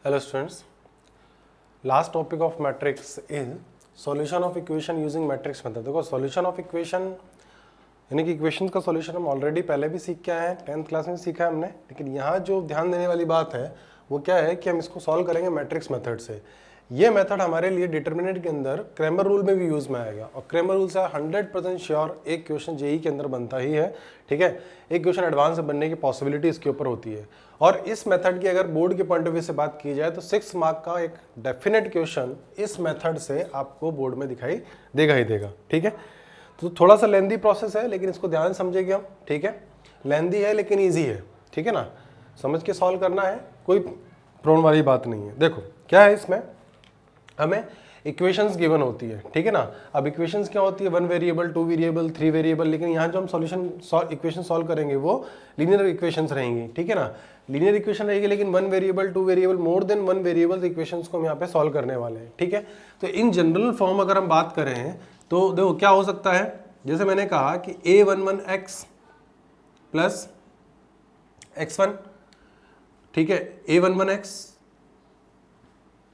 Hello students, last topic of matrix is solution of equation using matrix method। देखो solution of equation यानी कि equation का solution हम already पहले भी सीख के आए हैं, 10th क्लास में सीखा है हमने। लेकिन यहाँ जो ध्यान देने वाली बात है वो क्या है कि हम इसको सॉल्व करेंगे मैट्रिक्स मेथड से। ये मेथड हमारे लिए डिटर्मिनेंट के अंदर क्रैमर रूल में भी यूज़ में आएगा और क्रैमर रूल से 100% श्योर एक क्वेश्चन जेई के अंदर बनता ही है। ठीक है, एक क्वेश्चन एडवांस से बनने की पॉसिबिलिटी इसके ऊपर होती है। और इस मेथड की अगर बोर्ड के पॉइंट ऑफ व्यू से बात की जाए तो 6 मार्क का एक डेफिनेट क्वेश्चन इस मेथड से आपको बोर्ड में दिखाई देगा ही देगा। ठीक है, तो थोड़ा सा लेंदी प्रोसेस है लेकिन इसको ध्यान समझेंगे हम। ठीक है, लेंदी है लेकिन ईजी है। ठीक है ना, समझ के सॉल्व करना है, कोई प्रॉब्लम वाली बात नहीं है। देखो क्या है, इसमें हमें इक्वेशंस गिवन होती है। ठीक है ना, अब इक्वेशंस क्या होती है, 1 वेरिएबल, 2 वेरिएबल, 3 वेरिएबल। लेकिन यहाँ जो हम इक्वेशन सॉल्व करेंगे वो लीनियर इक्वेशंस रहेंगी। ठीक है ना, लीनियर इक्वेशन रहेगी लेकिन 1 variable, 2 variable, more than 1 variable equations को हम यहाँ पे सॉल्व करने वाले हैं। ठीक है, तो इन जनरल फॉर्म अगर हम बात करें तो देखो क्या हो सकता है, जैसे मैंने कहा कि a11x प्लस x1। ठीक है, a11x,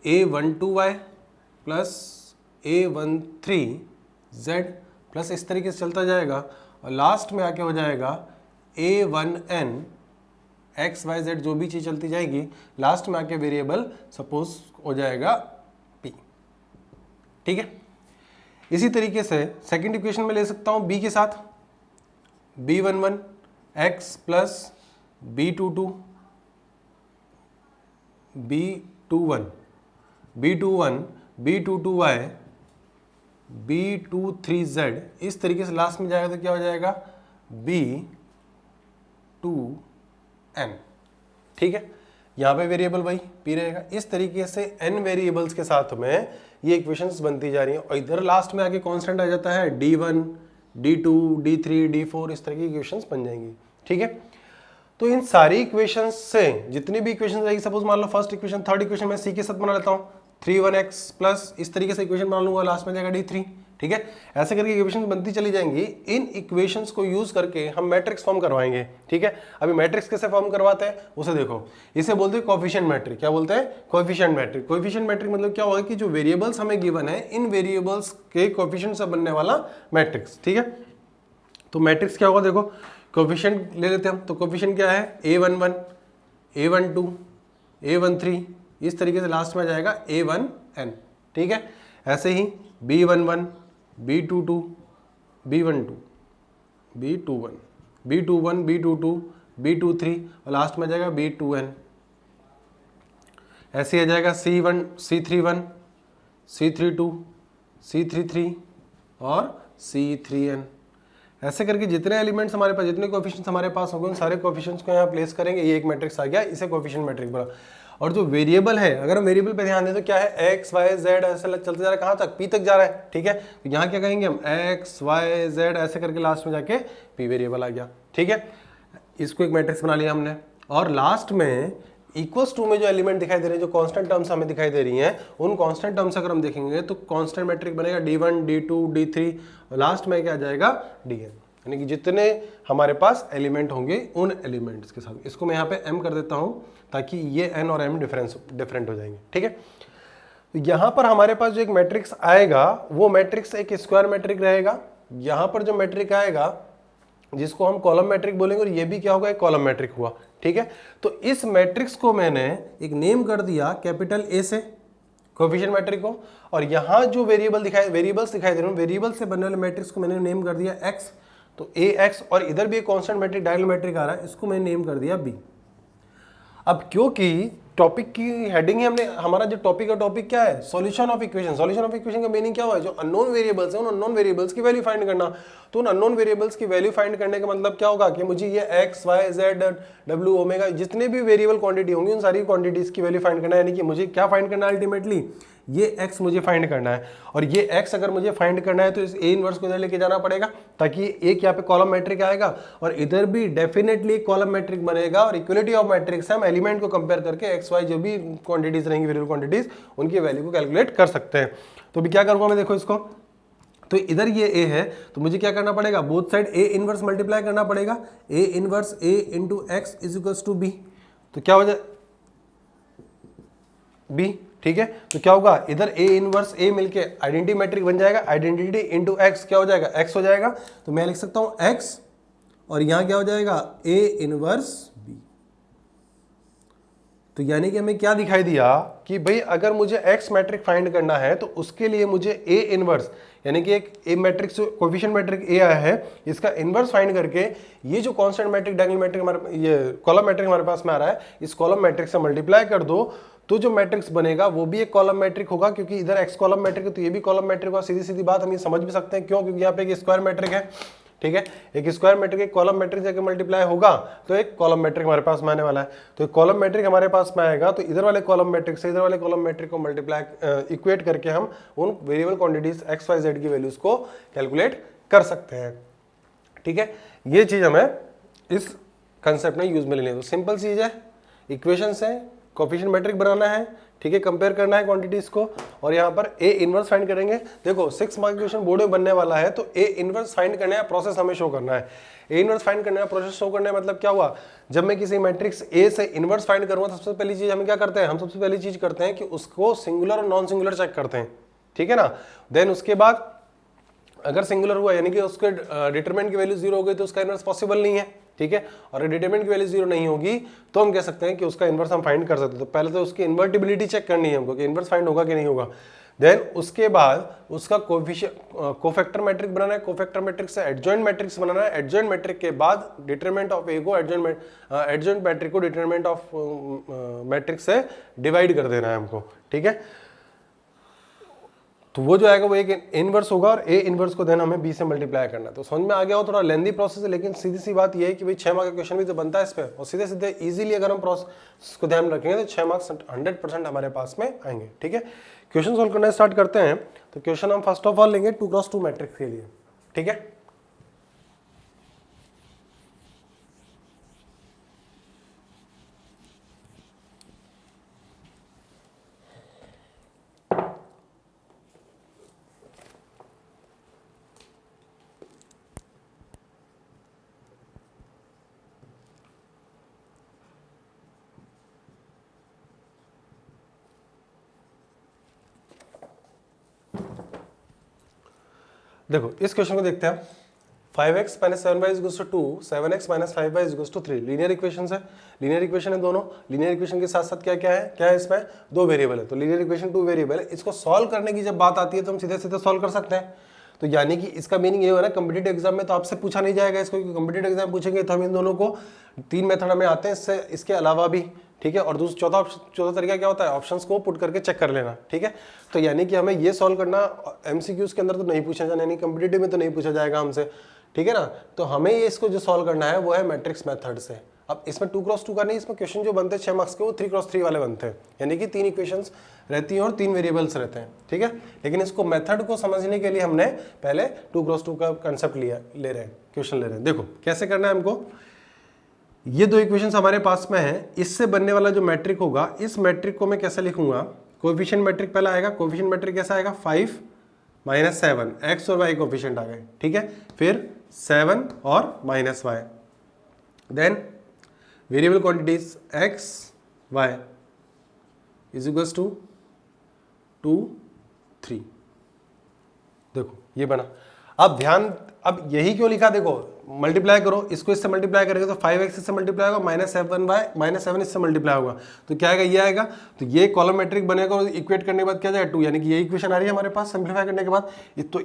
a12y plus a13z plus इस तरीके से चलता जाएगा और लास्ट में आके हो जाएगा a1n xyz, जो भी चीज़ चलती जाएगी लास्ट में आके वेरिएबल सपोज हो जाएगा p। ठीक है, इसी तरीके से सेकंड इक्वेशन में ले सकता हूँ b के साथ b11 x plus b22 b21 b21 b22y b23z, इस तरीके से लास्ट में जाएगा तो क्या हो जाएगा b2n। ठीक है, यहाँ पे वेरिएबल वही p रहेगा। इस तरीके से n वेरिएबल्स के साथ में ये इक्वेशंस बनती जा रही हैं और इधर लास्ट में आके कांस्टेंट आ जाता है d1, d2, d3, d4, इस तरह की इक्वेशंस बन जाएंगी। ठीक है, तो इन सारी इक्वेशंस से जितनी भी इक्वेशन रहेगी, सपोज मान लो फर्स्ट इक्वेशन, थर्ड इक्वेशन मैं सी के साथ बना लेता हूँ 3(1x) प्लस इस तरीके से इक्वेशन बना लूंगा, लास्ट में जाएगा d3। ठीक है, ऐसे करके इक्वेशन बनती चली जाएंगी। इन इक्वेशंस को यूज करके हम मैट्रिक्स फॉर्म करवाएंगे। ठीक है, अभी मैट्रिक्स कैसे फॉर्म करवाते हैं उसे देखो, इसे बोलते हैं कोएफिशिएंट मैट्रिक। क्या बोलते हैं? Coefficient matric. कोएफिशिएंट मैट्रिक मतलब क्या होगा कि जो वेरिएबल्स हमें गिवन है इन वेरिएबल्स के कोएफिशिएंट से बनने वाला मैट्रिक्स। ठीक है, तो मैट्रिक्स क्या होगा, देखो कोएफिशिएंट ले लेते हैं हम। तो कोएफिशिएंट क्या है, a11, a12, a13, इस तरीके से लास्ट में जाएगा a1n। ठीक है, ऐसे ही b11, b22, b12, b21, b21, b22, b23 और लास्ट में जाएगा b2n। ऐसे ही आ जाएगा c1, c31, c32, c33 और c3n। ऐसे करके जितने एलिमेंट्स हमारे पास, जितने कोएफिशिएंट्स हमारे पास होंगे उन सारे कोएफिशिएंट्स को यहाँ प्लेस करेंगे। ये एक मैट्रिक्स आ गया, इसे कोएफिशिएंट मैट्रिक बोला। और जो वेरिएबल है, अगर हम वेरिएबल पे ध्यान दें तो क्या है, x, y, z ऐसे चलते जा रहा है, कहाँ तक, p तक जा रहा है। ठीक है, तो यहाँ क्या कहेंगे हम, x, y, z ऐसे करके लास्ट में जाके p वेरिएबल आ गया। ठीक है, इसको एक मैट्रिक्स बना लिया हमने। और लास्ट में इक्वल्स टू में जो एलिमेंट दिखाई दे रहे हैं, जो कांस्टेंट टर्म्स हमें दिखाई दे रही हैं, उन कांस्टेंट टर्म्स अगर हम देखेंगे तो कांस्टेंट मैट्रिक बनेगा d1, d2, d3 और लास्ट में क्या जाएगा dn। यानी कि जितने हमारे पास एलिमेंट होंगे उन एलिमेंट्स के साथ, इसको मैं यहाँ पे m कर देता हूँ ताकि ये n और m डिफरेंट हो जाएंगे। ठीक है, तो यहाँ पर हमारे पास जो एक मैट्रिक्स आएगा वो मैट्रिक्स एक स्क्वायर मैट्रिक रहेगा। यहाँ पर जो मैट्रिक आएगा जिसको हम कॉलम मैट्रिक बोलेंगे और ये भी क्या होगा, एक कॉलम मैट्रिक हुआ। ठीक है, तो इस मैट्रिक्स को मैंने एक नेम कर दिया कैपिटल A से, कोएफिशिएंट मैट्रिक को। और यहाँ जो वेरिएबल्स दिखाई दे रहे हैं, वेरिएबल्स से बनने वाले मैट्रिक्स को मैंने नेम कर दिया x, तो ax। और इधर भी एक कांस्टेंट मैट्रिक, डायगोनल मैट्रिक आ रहा है, इसको मैंने नेम कर दिया b। अब क्योंकि टॉपिक की हेडिंग है, हमने हमारा जो टॉपिक का टॉपिक क्या है, solution of equation. Solution of equation का मीनिंग क्या हुआ है, जो अननोन वेरिएबल्स है उन अननोन वेरिएबल्स की वैल्यू फाइंड करना। तो उन अननोन वेरिएबल्स की वैल्यू फाइंड करने का मतलब क्या होगा कि मुझे ये x, y, z, w, omega, जितने भी वेरिएबल क्वांटिटी होंगी उन सारी क्वांटिटीज की वैल्यू फाइंड करना है। यानी कि मुझे क्या फाइंड करना है, अल्टीमेटली ये x मुझे फाइंड करना है। और ये x अगर मुझे फाइंड करना है तो इस a इनवर्स को इधर लेके जाना पड़ेगा ताकि एक यहाँ पे कॉलम मैट्रिक आएगा और इधर भी डेफिनेटली कॉलम मैट्रिक बनेगा। और इक्वलिटी ऑफ मैट्रिक्स हम एलिमेंट को कंपेयर करके x, y जो भी क्वांटिटीज रहेंगी, वेरिएबल क्वांटिटीज, उनकी वैल्यू को कैलकुलेट कर सकते हैं। तो अभी क्या करूंगा मैं, देखो इसको, तो इधर ये a है तो मुझे क्या करना पड़ेगा, both side a inverse multiply करना पड़ेगा। a inverse a into x is equals to b। तो क्या हो जाए, बी, ठीक है। तो क्या होगा, इधर ए इनवर्स ए मिलके आइडेंटिटी मैट्रिक बन जाएगा, आइडेंटिटी इनटू एक्स क्या हो जाएगा, एक्स हो जाएगा। तो मैं लिख सकता हूं एक्स और यहां क्या हो जाएगा, ए इनवर्स बी। तो यानी कि हमें क्या दिखाई दिया कि भाई अगर मुझे एक्स मैट्रिक फाइंड करना है तो उसके लिए मुझे ए इनवर्स यानी कि एक ए मैट्रिक्स कोफिशिएंट मैट्रिक ए आया है, इसका इनवर्स फाइंड करके ये जो कांस्टेंट मैट्रिक डायगोनल मैट्रिक हमारे ये कॉलम मैट्रिक हमारे पास में आ रहा है, इस कॉलम मैट्रिक से मल्टीप्लाई कर दो तो जो मैट्रिक्स बनेगा वो भी एक कॉलम मैट्रिक होगा, क्योंकि इधर एक्स कॉलम मैट्रिक है तो ये भी कॉलम मैट्रिक होगा। सीधी सीधी बात हम ये समझ भी सकते हैं, क्यों, क्योंकि यहाँ पे एक स्क्वायर मैट्रिक है, ठीक है। एक स्क्वायर मैट्रिक एक कॉलम मैट्रिक जाके मल्टीप्लाई होगा तो एक कॉलम मैट्रिक हमारे पास में आने वाला है। तो एक कॉलम मैट्रिक हमारे पास में आएगा तो इधर वाले कॉलम मैट्रिक से इधर वाले कॉलम मैट्रिक को मल्टीप्लाई इक्वेट करके हम उन variable quantities X Y Z की वैल्यूज को कैलकुलेट कर सकते हैं, ठीक है। ये चीज हमें इस कंसेप्ट में यूज में लेनी है। तो सिंपल चीज है, इक्वेशन से कोफिशिएंट मैट्रिक बनाना है, ठीक है, कंपेयर करना है क्वांटिटीज को और यहाँ पर ए इनवर्स फाइंड करेंगे। देखो 6 मार्क क्वेश्चन बोर्ड में बनने वाला है तो ए इनवर्स फाइंड करने का प्रोसेस हमें शो करना है। ए इनवर्स फाइंड करने का प्रोसेस शो करने का मतलब क्या हुआ, जब मैं किसी मैट्रिक्स ए से इनवर्स फाइंड करूंगा तो सबसे पहली चीज हम क्या करते हैं, हम सबसे पहली चीज करते हैं कि उसको सिंगुलर और नॉन सिंगुलर चेक करते हैं, ठीक है ना। देन उसके बाद अगर सिंगुलर हुआ यानी कि उसके डिटरमिनेंट की वैल्यू 0 हो गई तो उसका इनवर्स पॉसिबल नहीं है, ठीक है। और डिटरमिनेंट की वैल्यू 0 नहीं होगी तो हम कह सकते हैं कि उसका इनवर्स हम फाइंड कर सकते हैं। तो पहले तो उसकी इन्वर्टिबिलिटी चेक करनी है हमको कि इनवर्स फाइंड होगा कि नहीं होगा। देन उसके बाद उसका कोफैक्टर मैट्रिक बनाना है, कोफैक्टर मैट्रिक से एडजॉइंट मैट्रिक्स बनाना है, एडजॉइंट मैट्रिक के बाद डिटरमिनेंट ऑफ ए को एडजॉइंट मैट्रिक को डिटरमिनेंट ऑफ मैट्रिक्स से डिवाइड कर देना है हमको, ठीक है। तो वो जो आएगा वो एक इनवर्स होगा और ए इनवर्स को देन हमें बी से मल्टीप्लाई करना है। तो समझ में आ गया हो, थोड़ा लेंदी प्रोसेस है लेकिन सीधी सी बात ये है कि भाई 6 मार्क्स का क्वेश्चन भी तो बनता है इस पे और सीधे सीधे इजीली अगर हम प्रोसेस को ध्यान रखेंगे तो 6 मार्क्स 100% हमारे पास में आएंगे, ठीक है। क्वेश्चन सोल्व करना स्टार्ट करते हैं। तो क्वेश्चन हम फर्स्ट ऑफ ऑल लेंगे 2x2 मैट्रिक्स के लिए, ठीक है। देखो इस क्वेश्चन को देखते हैं। 5x - 7y = 2, 7x - 5y = 3 linear equation है। लीनियर इक्वेशन है दोनों। लीनियर इक्वेशन के साथ साथ क्या है इसमें 2 वेरिएबल है। तो लीनियर इक्वेशन 2 वेरिएबल है। इसको सॉल्व करने की जब बात आती है तो हम सीधे सीधे सॉल्व कर सकते हैं। तो यानी कि इसका मीनिंग ये हो ना, कॉम्पिटिटिव एग्जाम में तो आपसे पूछा नहीं जाएगा इसको, क्योंकि कॉम्पिटिटिव एग्जाम पूछेंगे तो हम इन दोनों को 3 मेथड हमें आते हैं इसके अलावा भी, ठीक है। और चौथा तरीका क्या होता है, ऑप्शंस को पुट करके चेक कर लेना, ठीक है। तो यानी कि हमें ये सॉल्व करना एमसीक्यूज के अंदर तो नहीं पूछा जाना, यानी कॉम्पिटिटिव में तो नहीं पूछा जाएगा हमसे, ठीक है ना। तो हमें ये इसको जो सॉल्व करना है वो है मैट्रिक्स मेथड से। अब इसमें 2x2 का नहीं, इसमें क्वेश्चन जो बनते हैं 6 मार्क्स के वो 3x3 वाले बनते हैं, यानी कि 3 इक्वेशंस रहती हैं और 3 वेरिएबल्स रहते हैं, ठीक है। लेकिन इसको मेथड को समझने के लिए हमने पहले 2x2 का कंसेप्ट ले रहे हैं, क्वेश्चन ले रहे हैं। देखो कैसे करना है हमको। ये 2 इक्वेशंस हमारे पास में है, इससे बनने वाला जो मैट्रिक होगा इस मैट्रिक को मैं कैसे लिखूंगा, कोएफिशिएंट मैट्रिक पहला आएगा। कोएफिशिएंट मैट्रिक कैसा आएगा, 5 - 7 एक्स और वाई कोएफिशिएंट आ गए, ठीक है। फिर 7 और -y, then variable quantities x y = 2 3। देखो ये बना। अब यही क्यों लिखा, देखो मल्टीप्लाई करो, इसको इससे मल्टीप्लाई करेंगे तो 5x इससे मल्टीप्लाई होगा, -7 इससे मल्टीप्लाई होगा तो क्या आएगा, ये आएगा। तो ये कॉलम मैट्रिक बनेगा और इक्वेट करने के बाद क्या जाएगा 2, यानी कि ये इक्वेशन आ रही है हमारे पास सिंप्लीफाई करने के बाद। तो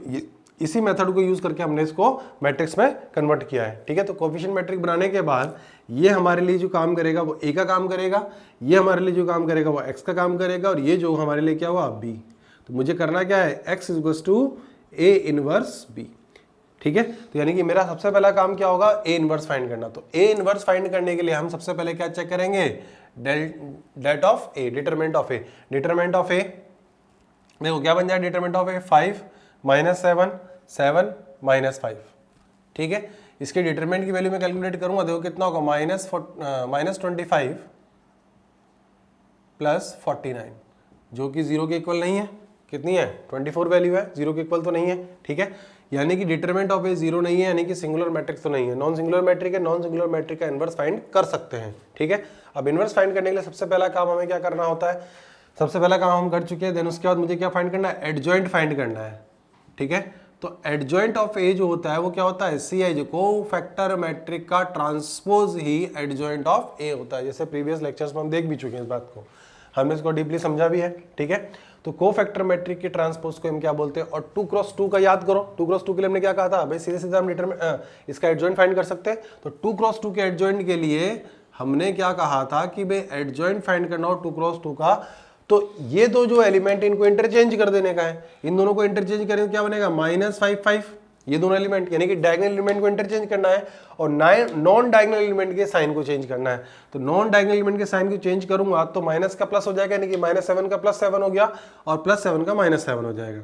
इसी मेथड को यूज करके हमने इसको मैट्रिक्स में कन्वर्ट किया है, ठीक है। तो कोएफिशिएंट मैट्रिक बनाने के बाद ये हमारे लिए जो काम करेगा वो a का काम करेगा, ये हमारे लिए जो काम करेगा वो x का काम करेगा और ये जो हमारे लिए क्या हुआ b। तो मुझे करना क्या है, x = a इनवर्स b, ठीक है। तो यानी कि मेरा सबसे पहला काम क्या होगा, a इनवर्स फाइंड करना। तो a इनवर्स फाइंड करने के लिए हम सबसे पहले क्या चेक करेंगे, det of a, determinant of a। Determinant of a देखो क्या बन जाए, डिटरमिनेंट ऑफ a 5 - 7 7 - 5, ठीक है। इसके डिटरमिनेंट की वैल्यू में कैलकुलेट करूंगा, देखो कितना होगा, -25 + 49 जो कि 0 के इक्वल नहीं है। कितनी है, 24 वैल्यू है, 0 के इक्वल तो नहीं है, ठीक है। यानी कि डिटरमिनेंट ऑफ ए 0 नहीं है, यानी कि सिंगुलर मैट्रिक्स तो नहीं है, नॉन सिंगुलर मैट्रिक है। नॉन सिंगुलर मैट्रिक का इनवर्स फाइंड कर सकते हैं, ठीक है। अब इनवर्स फाइंड करने के लिए सबसे पहला काम हमें क्या करना होता है, सबसे पहला काम हम कर चुके हैं, देन उसके बाद मुझे क्या फाइंड करना है, एडजॉइंट फाइंड करना है, ठीक है। तो एडजॉइंट ऑफ ए जो होता है वो क्या होता है, सी आई, जो कोफैक्टर मैट्रिक का ट्रांसपोज ही एडजॉइंट ऑफ ए होता है। जैसे प्रीवियस लेक्चर्स में हम देख भी चुके हैं इस बात को, हमने इसको डीपली समझा भी है, ठीक है। तो कोफैक्टर मैट्रिक के ट्रांसपोज को हम क्या बोलते हैं, और 2x2 का याद करो, 2x2 के लिए हमने क्या कहा था भाई, सीधे सीधे हम इसका एडजॉइंट फाइंड कर सकते हैं। तो 2x2 के एडजॉइंट के लिए हमने क्या कहा था कि भाई एडजॉइंट फाइंड करना हो 2x2 का, तो ये दो जो एलिमेंट इनको इंटरचेंज कर देने का है। इन दोनों को इंटरचेंज करें तो क्या बनेगा, -5 5, ये दोनों एलिमेंट, यानी कि डायगोनल एलिमेंट को इंटरचेंज करना है और नॉन डायगोनल एलिमेंट के साइन को चेंज करना है। तो नॉन डायगोनल एलिमेंट के साइन को चेंज करूंगा तो माइनस का प्लस हो जाएगा, यानी कि -7 का +7 हो गया और +7 का -7 हो जाएगा।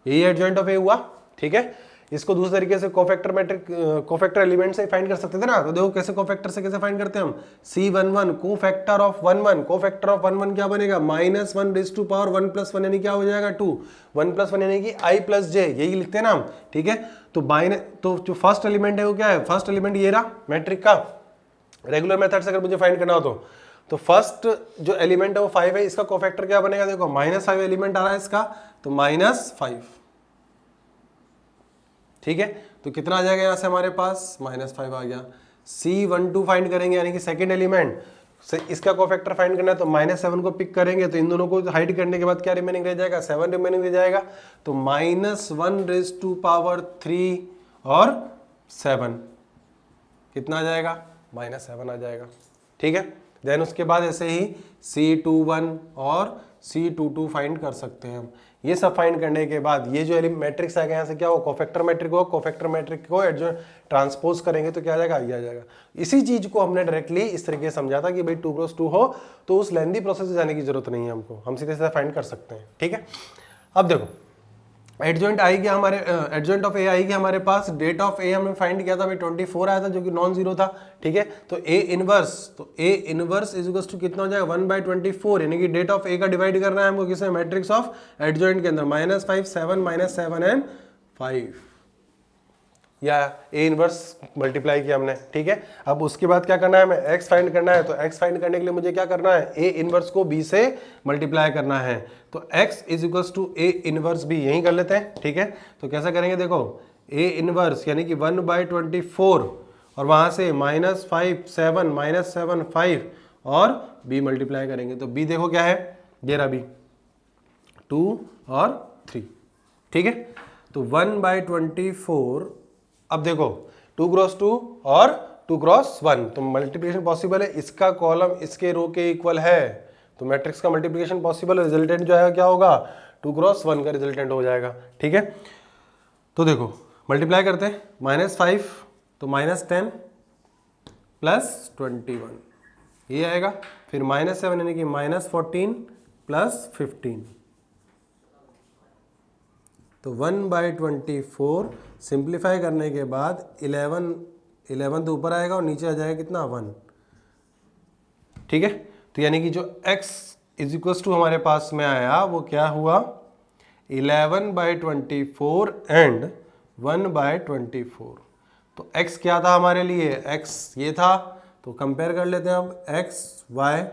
यही एडजॉइंट ऑफ ए हुआ, ठीक है। इसको दूसरे तरीके से कोफैक्टर मैट्रिक, कोफैक्टर एलिमेंट से फाइंड कर सकते थे ना। तो देखो कैसे कोफैक्टर से कैसे फाइंड करते हैं हम, C11 cofactor of 11, cofactor of 11 क्या बनेगा, -1 + 1 यानी क्या हो जाएगा 2, 1 + 1 यानी कि I + j, यही लिखते हैं ना हम, ठीक है। तो जो फर्स्ट एलिमेंट है वो क्या है, फर्स्ट एलिमेंट ये रहा मैट्रिक का, रेगुलर मेथड से अगर मुझे फाइंड करना हो तो फर्स्ट जो एलिमेंट है वो 5 है, इसका कोफैक्टर क्या बनेगा, देखो -5 एलिमेंट आ रहा है इसका, तो -5, ठीक है। तो कितना आ जाएगा यहां से हमारे पास, -5 आ गया। C12 फाइंड करेंगे, यानी कि सेकंड एलिमेंट से इसका कोफैक्टर फाइंड करना है, तो -7 को पिक करेंगे, तो इन दोनों को हाइड करने के बाद क्या रिमेनिंग रह जाएगा, 7 रिमेनिंग रह जाएगा। तो -1⁻³ और 7 कितना आ जाएगा, -7 आ जाएगा, ठीक है। देन उसके बाद ऐसे ही C21 और C22 फाइंड कर सकते हैं हम। ये सब फाइंड करने के बाद ये जो मैट्रिक्स आएगा यहाँ से क्या हो, कोफैक्टर मैट्रिक हो, कोफैक्टर मैट्रिक को एडजॉइंट ट्रांसपोज करेंगे तो क्या आ जाएगा, ये आ जाएगा। इसी चीज को हमने डायरेक्टली इस तरीके से समझा था कि भाई 2x2 हो तो उस लेंदी प्रोसेस से जाने की जरूरत नहीं है हमको, हम सीधे सीधे फाइंड कर सकते हैं, ठीक है। अब देखो एडजॉइंट आएगी हमारे, एडजॉइंट ऑफ ए आएगी हमारे पास, डेट ऑफ ए हमने फाइंड किया था भाई 24 आया था जो कि नॉन जीरो था, ठीक है। तो ए इनवर्स, तो A inverse is equal to कितना हो जाएगा, 1/24, यानी कि डेट ऑफ ए का डिवाइड करना है हमको किसमें, मैट्रिक्स ऑफ एडजॉइंट के अंदर, -5 7 -7 एंड 5, या ए इनवर्स मल्टीप्लाई किया हमने, ठीक है। अब उसके बाद क्या करना है, हमें एक्स फाइंड करना है। तो एक्स फाइंड करने के लिए मुझे क्या करना है, ए इनवर्स को बी से मल्टीप्लाई करना है। तो x is equals to A inverse B, यही कर लेते हैं, ठीक है। तो कैसा करेंगे, देखो ए इनवर्स यानी कि 1/24 और वहां से -5 7 -7 5 और b मल्टीप्लाई करेंगे। तो b देखो क्या है, ये रहा b, 2 और 3, ठीक है। तो 1/24, अब देखो 2x2 और 2x1, तो मल्टीप्लिकेशन पॉसिबल है, इसका कॉलम इसके रो के इक्वल है, तो मैट्रिक्स का मल्टीप्लिकेशन पॉसिबल है। रिजल्टेंट जो है क्या होगा, 2x1 का रिजल्टेंट हो जाएगा, ठीक है। तो देखो मल्टीप्लाई करते हैं, -5 तो -10 + 21 ये आएगा, फिर -7 यानी कि -14 + 15, तो 1/24 सिंप्लीफाई करने के बाद 11 तो ऊपर आएगा और नीचे आ जाएगा कितना, 1, ठीक है। तो यानी कि जो x इज इक्वल्स टू हमारे पास में आया वो क्या हुआ, 11/24 एंड 1/24। तो x क्या था हमारे लिए, x ये था, तो कंपेयर कर लेते हैं अब, x y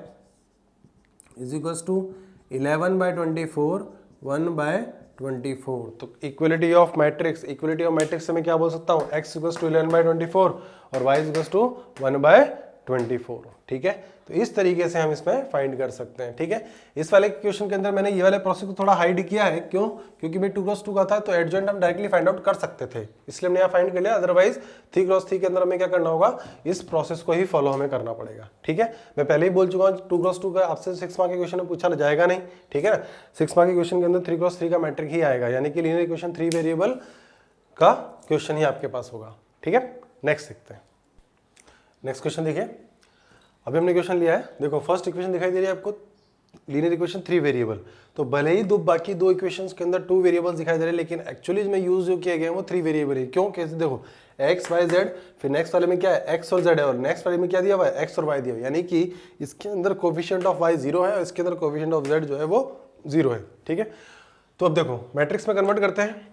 is equals to 11/24 1/24। तो equality of matrix, equality of matrix से मैं क्या बोल सकता हूँ, x इक्वल्स टू 11/24 और y इक्वल्स टू 1/24, ठीक है। तो इस तरीके से हम इसमें फाइंड कर सकते हैं, ठीक है। इस वाले क्वेश्चन के अंदर मैंने ये वाले प्रोसेस को थोड़ा हाइड किया है, क्यों, क्योंकि भाई 2x2 का था तो एडजॉइंट हम डायरेक्टली फाइंड आउट कर सकते थे, इसलिए हमने यहाँ फाइंड कर लिया। अदरवाइज 3x3 के अंदर हमें क्या करना होगा, इस प्रोसेस को ही फॉलो हमें करना पड़ेगा, ठीक है। मैं पहले ही बोल चुका हूँ 2x2 का आपसे 6 मार्क के क्वेश्चन में पूछा जाएगा नहीं, ठीक है ना। 6 मार्क के क्वेश्चन के अंदर 3x3 का मैट्रिक ही आएगा, यानी कि लीनियर इक्वेशन 3 वेरिएबल का क्वेश्चन ही आपके पास होगा, ठीक है। नेक्स्ट देखते हैं, नेक्स्ट क्वेश्चन देखिए। अभी हमने क्वेश्चन लिया है, देखो फर्स्ट इक्वेशन दिखाई दे रही है आपको, लीनियर इक्वेशन 3 वेरिएबल। तो भले ही बाकी दो इक्वेशंस के अंदर 2 वेरिएबल्स दिखाई दे रहे हैं, लेकिन एक्चुअली इसमें यूज जो किए गए हैं वो 3 वेरिएबल है। क्यों, कैसे, देखो x y z, फिर नेक्स्ट वाले में क्या है x और z है, और नेक्स्ट वाले में क्या दिया हुआ है x और y दिया हुआ है, यानी कि इसके अंदर कोफिशिएंट ऑफ y 0 है और इसके अंदर कोफिशिएंट ऑफ z जो है वो 0 है, ठीक है। तो अब देखो मैट्रिक्स में कन्वर्ट करते हैं,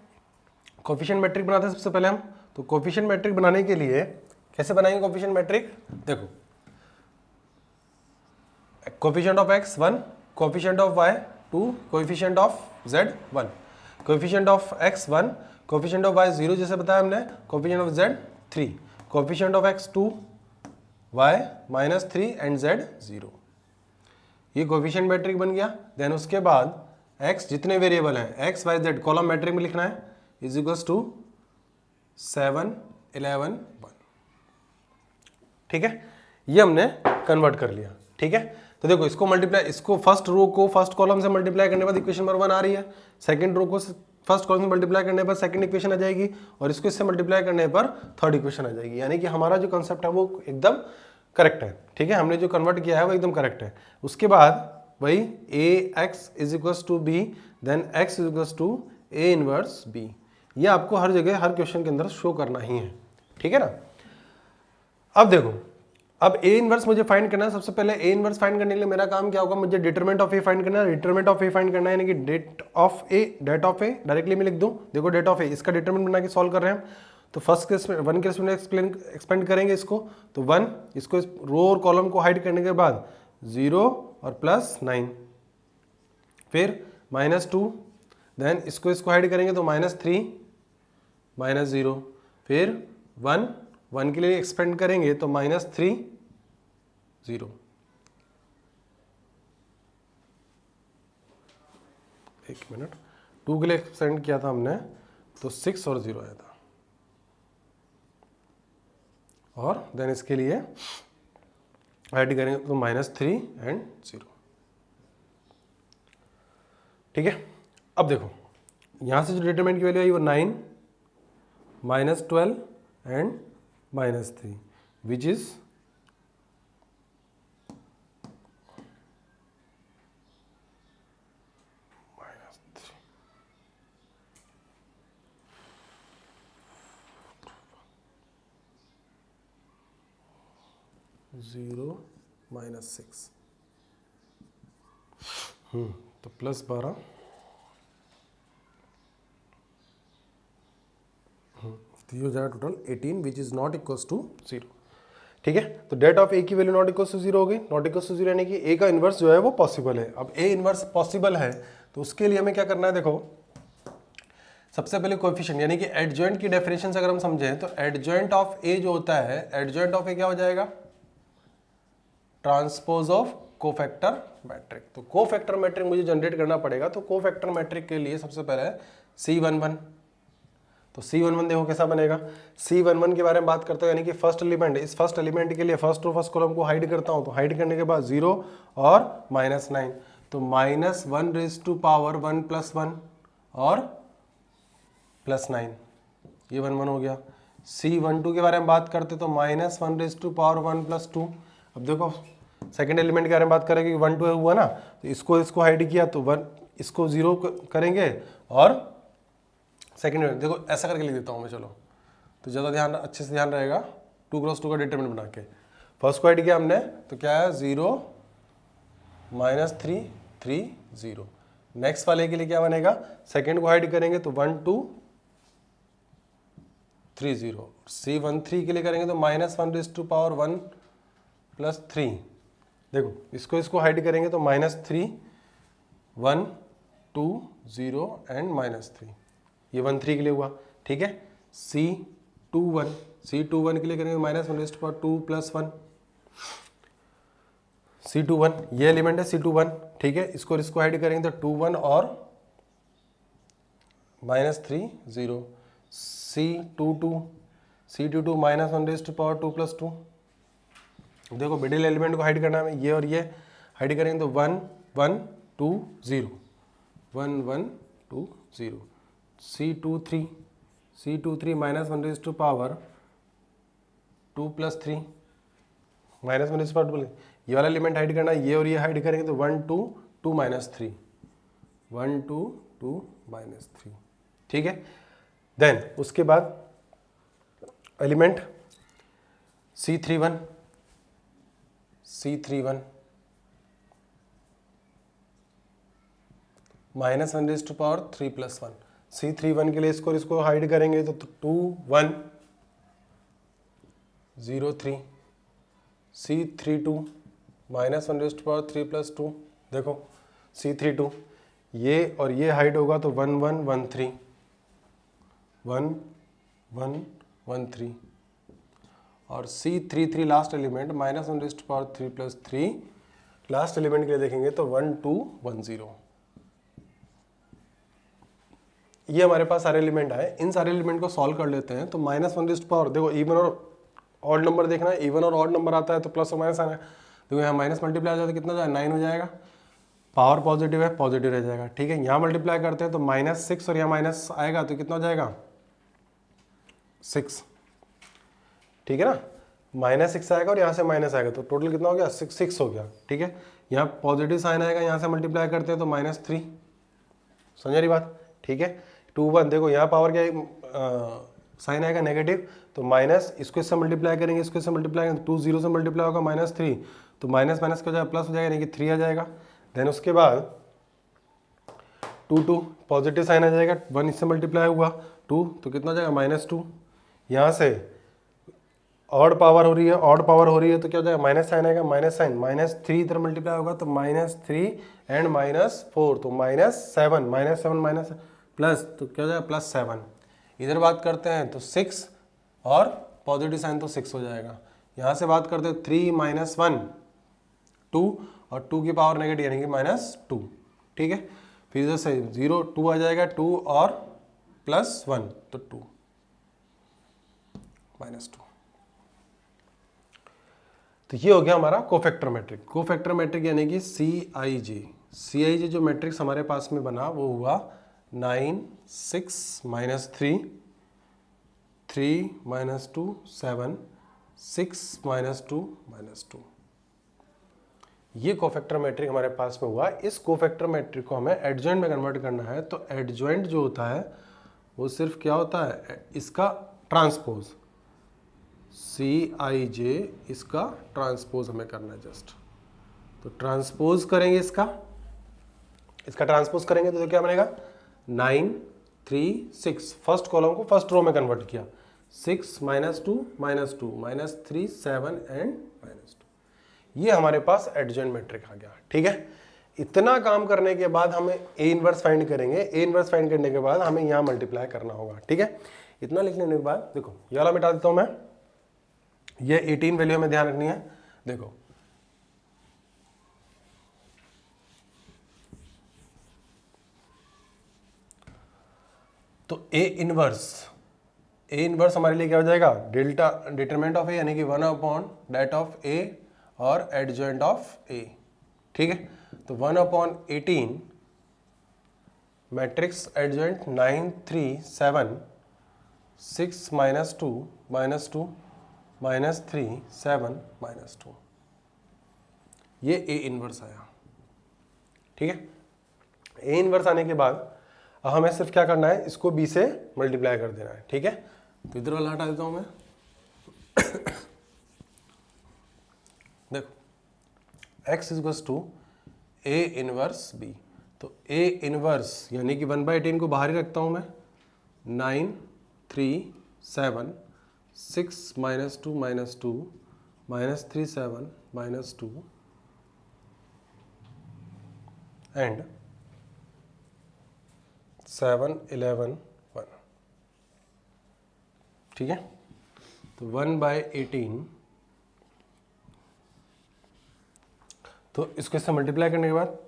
कोफिशिएंट मैट्रिक बनाते हैं सबसे पहले हम। तो कोफिशिएंट मैट्रिक बनाने के लिए कैसे बनाएंगे कोफिशिएंट मैट्रिक, देखो coefficient of x 1, coefficient of y 2, coefficient of z 1, coefficient of x 1, coefficient of y 0 जैसे बताया हमने, coefficient of z 3, coefficient of x 2, y -3 and z 0। ये कोफिशिएंट मैट्रिक बन गया। देन उसके बाद x जितने वेरिएबल हैं x y z column matrix में लिखना है इज इक्वल्स टू 7 11 1। ठीक है, ये हमने कन्वर्ट कर लिया। ठीक है, तो देखो इसको मल्टीप्लाई, इसको फर्स्ट रो को फर्स्ट कॉलम से मल्टीप्लाई करने पर इक्वेशन नंबर 1 आ रही है, सेकंड रो को फर्स्ट कॉलम से मल्टीप्लाई करने पर सेकंड इक्वेशन आ जाएगी, और इसको इससे मल्टीप्लाई करने पर थर्ड इक्वेशन आ जाएगी। यानी कि हमारा जो कंसेप्ट है वो एकदम करेक्ट है। ठीक है, हमने जो कन्वर्ट किया है वो एकदम करेक्ट है। उसके बाद वही ax is equals to B, then x is equals to a inverse b। ये आपको हर जगह हर क्वेश्चन के अंदर शो करना ही है। ठीक है ना। अब देखो, अब a इनवर्स मुझे फाइंड करना है। सबसे पहले a इनवर्स फाइंड करने के लिए मेरा काम क्या होगा, मुझे डिटरमिनेंट ऑफ a फाइंड करना है। डिटरमिनेंट ऑफ a फाइंड करना है यानी कि डेट ऑफ a डायरेक्टली मैं लिख दूं। देखो डेट ऑफ a, इसका डिटरमिनेंट बना के सॉल्व कर रहे हैं हम। तो फर्स्ट केस में 1 केस में एक्सपेंड करेंगे इसको, तो 1, इसको रो और कॉलम को हाइड करने के बाद 0 और +9, फिर -2, देन इसको हाइड करेंगे तो -3 -0, फिर 1 के लिए एक्सपेंड करेंगे तो -3 0। एक मिनट, 2 के लिए एक्सपेंड किया था हमने तो 6 और 0 आया था, और देन इसके लिए ऐड करेंगे तो -3 एंड 0। ठीक है, अब देखो यहां से जो डिटरमिनेंट की वैल्यू आई वो 9 -12 एंड -3 विच इज 0 -6, तो +12, तो ये हो जाएगा total 18 which is not equals to 0। ठीक है, तो डेट ऑफ ए की वैल्यू नॉट इक्वल्स टू 0 हो गई। नॉट इक्वल्स टू 0 यानी कि ए का इन्वर्स जो है वो पॉसिबल है। अब ए इन्वर्स पॉसिबल है तो उसके लिए हमें क्या करना है, देखो सबसे पहले कोएफिशिएंट यानी कि एडजॉइंट की डेफिनेशन से अगर हम समझें तो एडजॉइंट ऑफ ए जो होता है, एडजॉइंट ऑफ ए क्या हो जाएगा, ट्रांसपोज ऑफ कोफैक्टर मैट्रिक। तो कोफैक्टर मैट्रिक मुझे जनरेट करना पड़ेगा, तो कोफैक्टर मैट्रिक के लिए सबसे पहले C11, तो C11 देखो कैसा बनेगा। C11 के बारे में बात करते हैं यानी कि फर्स्ट एलिमेंट, इस फर्स्ट एलिमेंट के लिए फर्स्ट रो फर्स्ट कॉलम को हाइड करता हूं, तो हाइड करने के बाद 0 और -9, तो -1⁻1 + 1 और +9, ये 1 1 हो गया। C12 के बारे में बात करते तो -1⁻1 + 2। अब देखो सेकंड एलिमेंट के बारे में बात करेंगे कि 1 2 हुआ ना, तो इसको हाइड किया तो 1, इसको 0 करेंगे, और सेकंड देखो ऐसा करके लिख देता हूँ मैं, चलो तो ज़्यादा ध्यान, अच्छे से ध्यान रहेगा। 2 × 2 का डिटरमिनेंट बना के फर्स्ट को हाइड किया हमने, तो क्या है 0 -3 3 0। नेक्स्ट वाले के लिए क्या बनेगा, सेकंड को हाइड करेंगे तो 1 2 3 0। C13 के लिए करेंगे तो -1⁻1 + 3। देखो इसको हाइड करेंगे तो -3 1 2 0 एंड -3, ये 1 3 के लिए हुआ। ठीक है, C21 के लिए करेंगे -1⁻2 + 1। C21 ये एलिमेंट है C21। ठीक है, इसको हाइड करेंगे तो 2 1 और -3 0। C22 -1⁻2 + 2। देखो मिडिल एलिमेंट को हाइड करना है, ये और ये हाइड करेंगे तो 1 1 2 0 1 1 2 0। C23 -1⁻2 + 3 -1⁻2, ये वाला एलिमेंट हाइड करना है, ये और ये हाइड करेंगे तो 1 2 2 -3 1 2 2 -3। ठीक है, देन उसके बाद एलिमेंट C31 -1⁻3 + 1। C31 के लिए इसको हाइड करेंगे तो 2 1 0 3। C32 -1⁻3 + 2। देखो C32, ये और ये हाइट होगा तो 1 1 1 3 1 1 1 3 और C33 last element -1⁻³ + 3 last element के लिए देखेंगे तो 1 2 1 0। ये हमारे पास सारे एलिमेंट आए, इन सारे एलिमेंट को सॉल्व कर लेते हैं। तो -1⁻, देखो इवन और ऑड नंबर देखना है, इवन और ऑड नंबर आता है तो प्लस और माइनस आना है। देखो यहाँ माइनस मल्टीप्लाई हो जाए तो कितना जाए 9 हो जाएगा, पावर पॉजिटिव है पॉजिटिव रह जाएगा, ठीक है। यहाँ मल्टीप्लाई करते हैं तो -6 और यहाँ माइनस आएगा तो कितना हो जाएगा 6, ठीक है ना। -6 आएगा और यहाँ से माइनस आएगा तो टोटल कितना हो गया 6 हो गया, ठीक है। यहाँ पॉजिटिव साइन आएगा, यहाँ से मल्टीप्लाई करते हैं तो -3, समझ रही बात, ठीक है। 2 1, देखो यहाँ पावर क्या साइन आएगा नेगेटिव तो माइनस, इसको इससे मल्टीप्लाई करेंगे, इसको इससे मल्टीप्लाई करेंगे, 2 0 से मल्टीप्लाई होगा -3 तो माइनस माइनस क्या हो जाएगा प्लस हो जाएगा, यानी कि 3 आ जाएगा। देन उसके बाद 2 2 पॉजिटिव साइन आ जाएगा, 1 इससे मल्टीप्लाई हुआ 2 तो कितना हो जाएगा -2। यहाँ से ऑड पावर हो रही है, ऑड पावर हो रही है तो क्या हो जाएगा माइनस साइन आएगा, माइनस साइन -3 इधर मल्टीप्लाई होगा तो -3 एंड -4 तो -7 माइनस प्लस तो क्या हो जाएगा +7। इधर बात करते हैं तो 6 और पॉजिटिव साइन तो 6 हो जाएगा। यहाँ से बात करते हैं 3 - 1 2 और 2 की पावर नेगेटिव यानी कि -2, ठीक है। फिर इधर से 0 2 आ जाएगा, 2 और +1 तो 2 -2। तो ये हो गया हमारा कोफैक्टर मैट्रिक। कोफैक्टर मैट्रिक यानी कि CIJ जो मैट्रिक्स हमारे पास में बना वो हुआ 9 6 -3 3 -2 7 6 -2 -2। ये कोफैक्टर मैट्रिक हमारे पास में हुआ। इस कोफैक्टर मैट्रिक को हमें एडजॉइंट में कन्वर्ट करना है। तो एडजॉइंट जो होता है वो सिर्फ क्या होता है, इसका ट्रांसपोज, CIJ इसका ट्रांसपोज हमें करना है जस्ट। तो ट्रांसपोज करेंगे, इसका ट्रांसपोज करेंगे तो क्या बनेगा 9 3 6, फर्स्ट कॉलम को फर्स्ट रो में कन्वर्ट किया, 6 -2 -2 -3 7 एंड -2। ये हमारे पास एडजॉइंट मैट्रिक आ गया, ठीक है। इतना काम करने के बाद हमें A इनवर्स फाइंड करेंगे। A इनवर्स फाइंड करने के बाद हमें यहाँ मल्टीप्लाई करना होगा, ठीक है। इतना लिख लेने के बाद देखो ये वाला मिटा देता हूँ मैं, ये 18 वैल्यू हमें ध्यान रखनी है। देखो तो A इनवर्स हमारे लिए क्या हो जाएगा, डेल्टा डिटरमिनेंट ऑफ A यानी कि 1/dat ऑफ A और एडजॉइंट ऑफ A, ठीक है। तो 1/18 मैट्रिक्स एडजॉइंट 9 3 7 6 -2 -2 -3 7 -2, ये A इनवर्स आया, ठीक है। A इनवर्स आने के बाद हमें सिर्फ क्या करना है, इसको B से मल्टीप्लाई कर देना है, ठीक है। तो इधर वाला हटा देता हूं मैं। देखो x = A इनवर्स B, तो A इनवर्स यानी कि 1/18 को बाहर ही रखता हूं मैं, 9 3 7 6 -2 -2 -3 7 -2 एंड 7 11 1, ठीक है। तो 1/18, तो इसको इससे मल्टीप्लाई करने के बाद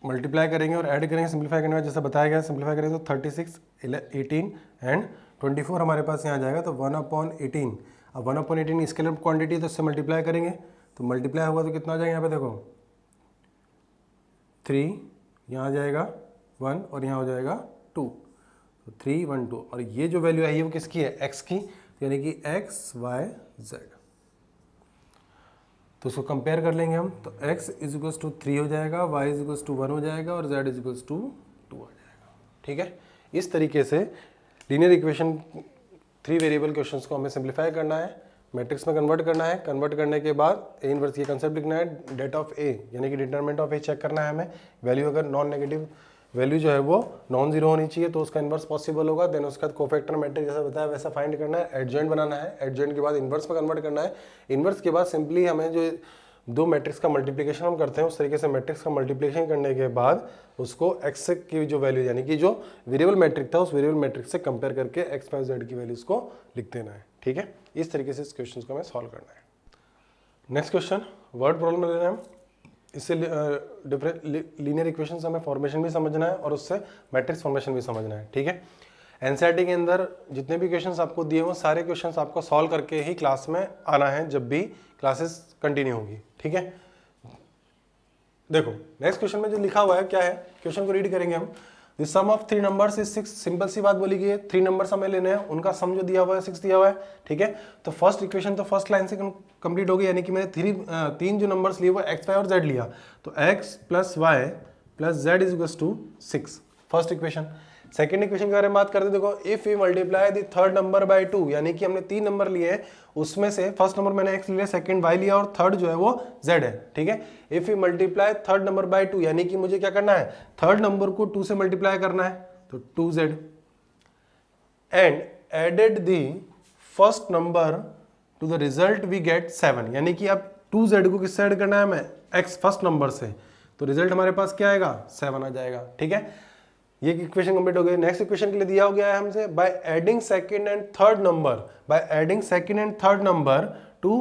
मल्टीप्लाई करेंगे और ऐड करेंगे, सिंप्लीफाई करने के बाद जैसे बताया गया सिंप्लीफाई करेंगे तो 36 18 एंड 24 हमारे पास यहाँ आ जाएगा। तो 1/18, अब 1/18 स्केलर क्वांटिटी तो इससे मल्टीप्लाई करेंगे, तो मल्टीप्लाई हुआ तो कितना आ जाएगा, यहाँ पे देखो 3, यहाँ आ जाएगा 1 और यहाँ हो जाएगा 2, तो 3 1 2। और ये जो वैल्यू है वो किसकी है, x की, यानी कि x y z। तो उसको कंपेयर कर लेंगे हम, तो x = 3 हो जाएगा, y = 1 हो जाएगा और z = 2 आ जाएगा, ठीक है। इस तरीके से लीनियर इक्वेशन 3 वेरिएबल क्वेश्चंस को हमें सिंप्लीफाई करना है, मैट्रिक्स में कन्वर्ट करना है। कन्वर्ट करने के बाद A इनवर्स, ये कंसेप्ट लिखना है, डेट ऑफ A यानी कि डिटरमिनेंट ऑफ A चेक करना है हमें। वैल्यू अगर नॉन नेगेटिव वैल्यू जो है वो नॉन जीरो होनी चाहिए तो उसका इन्वर्स पॉसिबल होगा। देन उसके बाद कोफैक्टर मैट्रिक जैसा बताया वैसा फाइंड करना है, एडजॉइंट बनाना है, एडजॉइंट के बाद इन्वर्स में कन्वर्ट करना है। इन्वर्स के बाद सिंपली हमें जो दो मैट्रिक्स का मल्टीप्लिकेशन हम करते हैं, उस तरीके से मैट्रिक्स का मल्टीप्लिकेशन करने के बाद उसको एक्स की जो वैल्यू यानी कि जो वेरिएबल मैट्रिक था उस वेरिएबल मैट्रिक्स से कंपेयर करके एक्स वाई जेड की वैल्यूज को लिख देना है। ठीक है, इस तरीके से इस क्वेश्चन को हमें सॉल्व करना है। नेक्स्ट क्वेश्चन वर्ड प्रॉब्लम में लेना है। इससे डिफरेंट लीनियर इक्वेशन हमें फॉर्मेशन भी समझना है और उससे मैट्रिक्स फॉर्मेशन भी समझना है। ठीक है, एनसीईआरटी के अंदर जितने भी क्वेश्चंस आपको दिए हुए सारे क्वेश्चंस आपको सॉल्व करके ही क्लास में आना है जब भी क्लासेस कंटिन्यू होगी। ठीक है, देखो नेक्स्ट क्वेश्चन में जो लिखा हुआ है क्या है, क्वेश्चन को रीड करेंगे हम। The sum of 3 numbers is 6। Simple सी बात बोली गई है, 3 नंबर्स हमें लेने हैं, उनका सम जो दिया हुआ है 6 दिया हुआ है। ठीक है, तो फर्स्ट इक्वेशन तो फर्स्ट लाइन से कंप्लीट हो गई, यानी कि मैंने तीन जो नंबर्स लिए वो एक्स वाई और जेड लिया, तो X plus Y plus Z is equals to 6, first equation. Second equation के बारे में बात करते हैं। देखो if you multiply the third number by 2, यानी कि हमने 3 नंबर लिए हैं, उसमें से फर्स्ट नंबर मैंने x लिया, सेकंड y लिया और थर्ड जो है वो z है। ठीक है, if you multiply third number by 2, यानी कि मुझे क्या करना है, थर्ड नंबर को 2 से मल्टीप्लाई करना है, तो 2z and added the first number to the result we get 7, यानी कि अब 2z को किससे ऐड करना है हमें, x फर्स्ट नंबर से, तो रिजल्ट हमारे पास क्या आएगा, 7 आ जाएगा। ठीक है, ये इक्वेशन कंप्लीट हो गई। नेक्स्ट इक्वेशन के लिए दिया हो गया है हमसे by adding second and third number, by adding second and third number two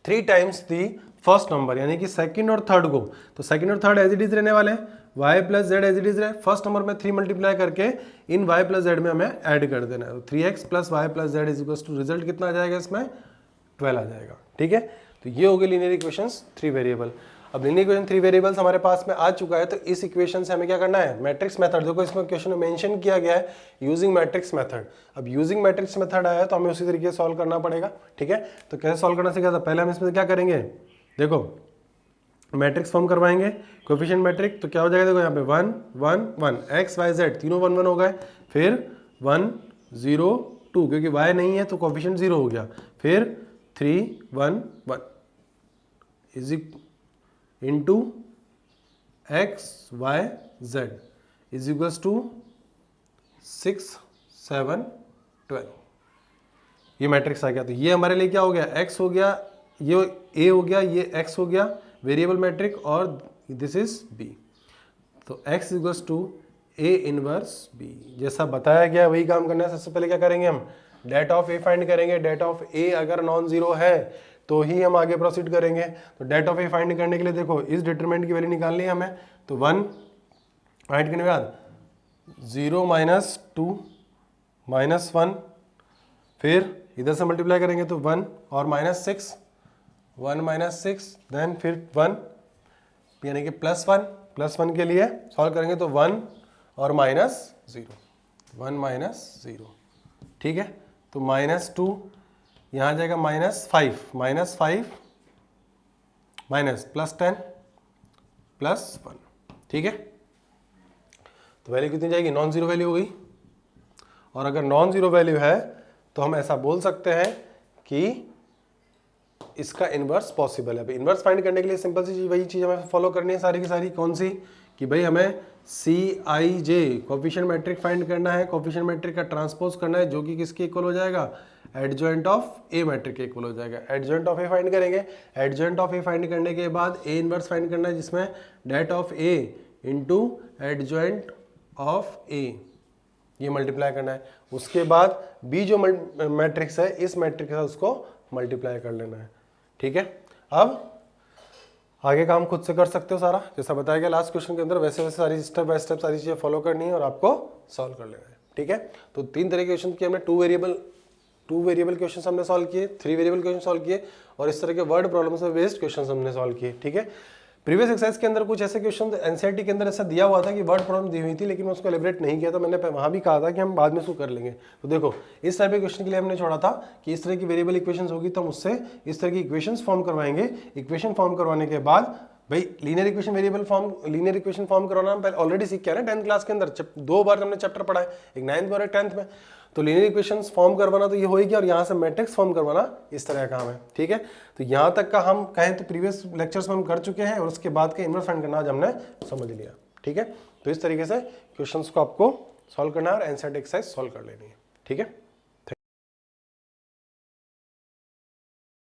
3 times the first number, यानी कि सेकंड और थर्ड को, तो सेकंड और थर्ड एज इट इज रहने वाले हैं, y plus Z as it is रहे, फर्स्ट नंबर में 3 मल्टीप्लाई करके इन y प्लस जेड में हमें ऐड कर देना है, 3x plus Y plus Z is equal to result कितना आ जाएगा, इसमें 12 आ जाएगा। ठीक है, तो ये हो गई लीनियर इक्वेशंस 3 वेरिएबल। अब लीनियर इक्वेशन 3 वेरिएबल्स हमारे पास में आ चुका है, तो इस इक्वेशन से हमें क्या करना है, मैट्रिक्स मेथड। देखो इसमें क्वेश्चन में मेंशन किया गया है यूजिंग मैट्रिक्स मेथड। अब यूजिंग मैट्रिक्स मेथड आया है तो हमें उसी तरीके से सॉल्व करना पड़ेगा। ठीक है, तो कैसे सॉल्व करना सीखा था, पहले हम इसमें क्या करेंगे, देखो मैट्रिक्स फॉर्म करवाएंगे, कोएफिशिएंट मैट्रिक्स, तो क्या हो जाएगा, देखो यहाँ पे 1 1 1 एक्स वाई जेड तीनों 1 1 हो गए, फिर 1 0 2 क्योंकि y नहीं है तो कोएफिशिएंट 0 हो गया, फिर 3 1 1 is into X Y Z is equals to 6 7 12, ये मैट्रिक्स आ गया। तो ये हमारे लिए क्या हो गया, x हो गया, ये a हो गया, ये x हो गया वेरिएबल मैट्रिक, और दिस इज b, तो x equals to a inverse b। जैसा बताया गया वही काम करना है। सबसे पहले क्या करेंगे, हम डेट ऑफ a फाइंड करेंगे। डेट ऑफ a अगर नॉन जीरो है तो ही हम आगे प्रोसीड करेंगे। तो डेट ऑफ a फाइंड करने के लिए देखो इस डिटरमिनेंट की वैल्यू निकालनी है हमें, तो 1 फाइंड करने के बाद 0 माइनस 2 माइनस 1, फिर इधर से मल्टीप्लाई करेंगे तो 1 और माइनस 6 1 माइनस 6, देन फिर 1 यानी कि प्लस 1 के लिए सॉल्व करेंगे तो 1 और माइनस 0 1 माइनस 0। ठीक है, तो माइनस 2 यहाँ आ जाएगा माइनस 5 माइनस प्लस 10 प्लस 1। ठीक है, तो वैल्यू कितनी जाएगी, नॉन जीरो वैल्यू हो गई। और अगर नॉन जीरो वैल्यू है तो हम ऐसा बोल सकते हैं कि इसका इनवर्स पॉसिबल है। अब इनवर्स फाइंड करने के लिए सिंपल सी वही चीज़ हमें फॉलो करनी है सारी की सारी, कौन सी, कि भाई हमें CIJ कोएफिशिएंट मैट्रिक फाइंड करना है, कोएफिशिएंट मैट्रिक का ट्रांसपोज करना है, जो कि किसके इक्वल हो जाएगा, एडजॉइंट ऑफ A मैट्रिक के इक्वल हो जाएगा। एडजॉइंट ऑफ A फाइंड करेंगे, एडजॉइंट ऑफ A फाइंड करने के बाद A इनवर्स फाइंड करना है, जिसमें det of A into adjoint of A ये मल्टीप्लाई करना है। उसके बाद B जो मैट्रिक्स है इस मैट्रिक्स से उसको मल्टीप्लाई कर लेना है। ठीक है, अब आगे काम खुद से कर सकते हो सारा, जैसा बताया गया लास्ट क्वेश्चन के अंदर, वैसे वैसे सारी स्टेप बाय स्टेप सारी चीज़ें फॉलो करनी है और आपको सॉल्व कर लेना है। ठीक है, तो 3 तरह के क्वेश्चन किए हमने, 2 वेरिएबल क्वेश्चन हमने सॉल्व किए, 3 वेरिएबल क्वेश्चन सॉल्व किए, और इस तरह के वर्ड प्रॉब्लम से बेस्ड क्वेश्चन हमने सॉल्व किए। ठीक है, प्रीवियस एक्सरसाइज के अंदर कुछ ऐसे क्वेश्चन एनसीईआरटी के अंदर ऐसा दिया हुआ था कि वर्ड प्रॉब्लम दी हुई थी, लेकिन मैं उसको एलिब्रेट नहीं किया, तो मैंने वहाँ भी कहा था कि हम बाद में उसको कर लेंगे। तो देखो इस टाइप के क्वेश्चन के लिए हमने छोड़ा था कि इस तरह की वेरिएबल इक्वेशंस होगी तो हम उससे इस तरह की इक्वेशंस फॉर्म करवाएंगे। इक्वेशन फॉर्म करवाने के बाद भाई लीनियर इक्वेशन फॉर्म करवाना हम पहले ऑलरेडी सीख के आए ना 10th क्लास के अंदर, 2 बार हमने चैप्टर पढ़ा है, एक 9th में और एक 10th में। तो लीनियर इक्वेशंस फॉर्म करवाना तो ये हो ही गया, और यहाँ से मैट्रिक्स फॉर्म करवाना इस तरह का काम है। ठीक है, तो यहाँ तक का हम कहें तो प्रीवियस लेक्चर्स में हम कर चुके हैं, और उसके बाद के इनवर्स फाइंड करना आज हमने समझ लिया। ठीक है, तो इस तरीके से क्वेश्चंस को आपको सॉल्व करना है और एनसीईआरटी एक्सरसाइज सॉल्व कर लेनी है। ठीक है।